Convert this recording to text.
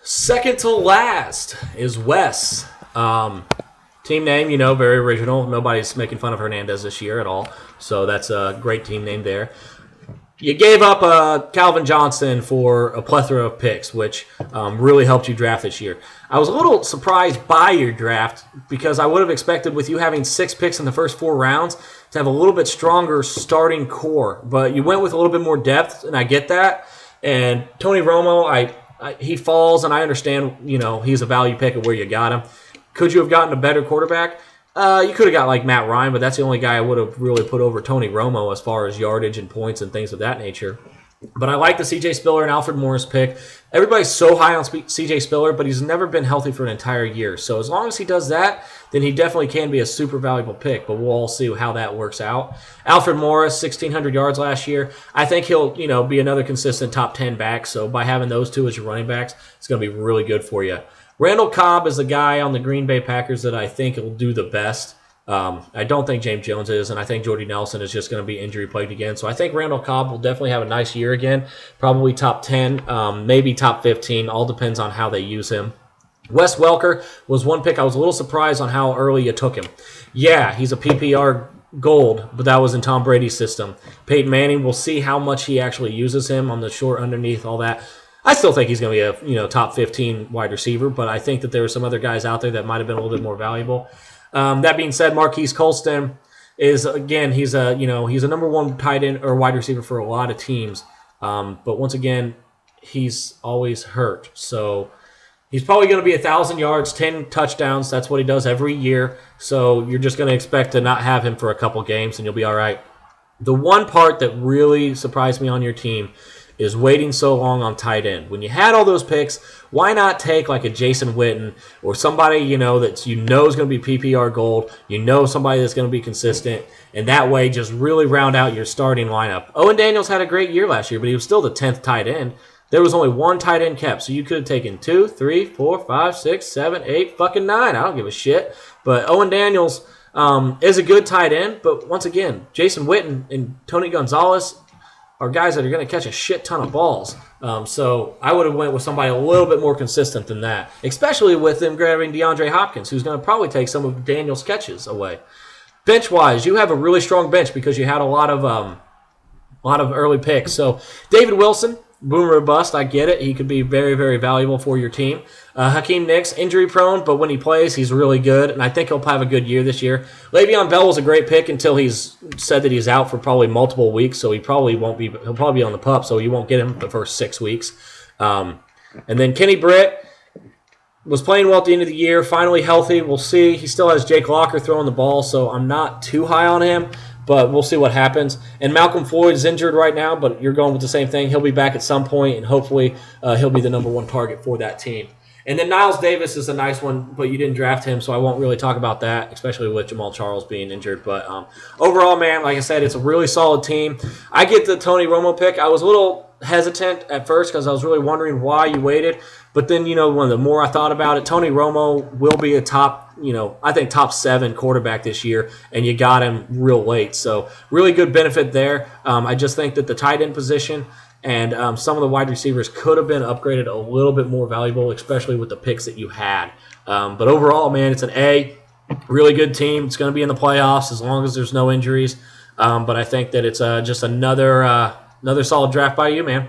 Second to last is Wes. Team name, very original. Nobody's making fun of Hernandez this year at all. So that's a great team name there. You gave up Calvin Johnson for a plethora of picks, which really helped you draft this year. I was a little surprised by your draft because I would have expected with you having 6 picks in the first 4 rounds to have a little bit stronger starting core. But you went with a little bit more depth, and I get that. And Tony Romo, he falls, and I understand, he's a value pick of where you got him. Could you have gotten a better quarterback? You could have got like Matt Ryan, but that's the only guy I would have really put over Tony Romo as far as yardage and points and things of that nature. But I like the C.J. Spiller and Alfred Morris pick. Everybody's so high on C.J. Spiller, but he's never been healthy for an entire year. So as long as he does that, then he definitely can be a super valuable pick. But we'll all see how that works out. Alfred Morris, 1,600 yards last year. I think he'll, be another consistent top 10 back. So by having those two as your running backs, it's going to be really good for you. Randall Cobb is the guy on the Green Bay Packers that I think will do the best. I don't think James Jones is, and I think Jordy Nelson is just going to be injury-plagued again. So I think Randall Cobb will definitely have a nice year again, probably top 10, maybe top 15. All depends on how they use him. Wes Welker was one pick. I was a little surprised on how early you took him. Yeah, he's a PPR gold, but that was in Tom Brady's system. Peyton Manning, we'll see how much he actually uses him on the short underneath, all that. I still think he's going to be a top 15 wide receiver, but I think that there are some other guys out there that might have been a little bit more valuable. That being said, Marquise Colston is, again, he's a number 1 tight end or wide receiver for a lot of teams. But once again, he's always hurt. So he's probably going to be 1,000 yards, 10 touchdowns. That's what he does every year. So you're just going to expect to not have him for a couple games and you'll be all right. The one part that really surprised me on your team is waiting so long on tight end. When you had all those picks, why not take like a Jason Witten or somebody that is going to be PPR gold, somebody that's going to be consistent, and that way just really round out your starting lineup. Owen Daniels had a great year last year, but he was still the 10th tight end. There was only 1 tight end kept, so you could have taken 2, 3, 4, 5, 6, 7, 8, fucking 9. I don't give a shit. But Owen Daniels is a good tight end, but once again, Jason Witten and Tony Gonzalez are guys that are going to catch a shit ton of balls. So I would have went with somebody a little bit more consistent than that, especially with them grabbing DeAndre Hopkins, who's going to probably take some of Daniel's catches away. Bench-wise, you have a really strong bench because you had a lot of early picks. So David Wilson, boomer or bust, I get it. He could be very, very valuable for your team. Hakeem Nicks, injury-prone, but when he plays, he's really good, and I think he'll have a good year this year. Le'Veon Bell was a great pick until he's said that he's out for probably multiple weeks, so he'll probably be on the PUP, so you won't get him the first 6 weeks. And then Kenny Britt was playing well at the end of the year, finally healthy. We'll see. He still has Jake Locker throwing the ball, so I'm not too high on him. But we'll see what happens. And Malcolm Floyd is injured right now, but you're going with the same thing. He'll be back at some point, and hopefully he'll be the number 1 target for that team. And then Niles Davis is a nice one, but you didn't draft him, so I won't really talk about that, especially with Jamal Charles being injured. But overall, man, like I said, it's a really solid team. I get the Tony Romo pick. I was a little hesitant at first because I was really wondering why you waited. But then, when the more I thought about it, Tony Romo will be a top, I think top 7 quarterback this year, and you got him real late. So really good benefit there. I just think that the tight end position and some of the wide receivers could have been upgraded a little bit more valuable, especially with the picks that you had. But overall, man, it's an A. Really good team. It's going to be in the playoffs as long as there's no injuries. But I think that it's just another solid draft by you, man.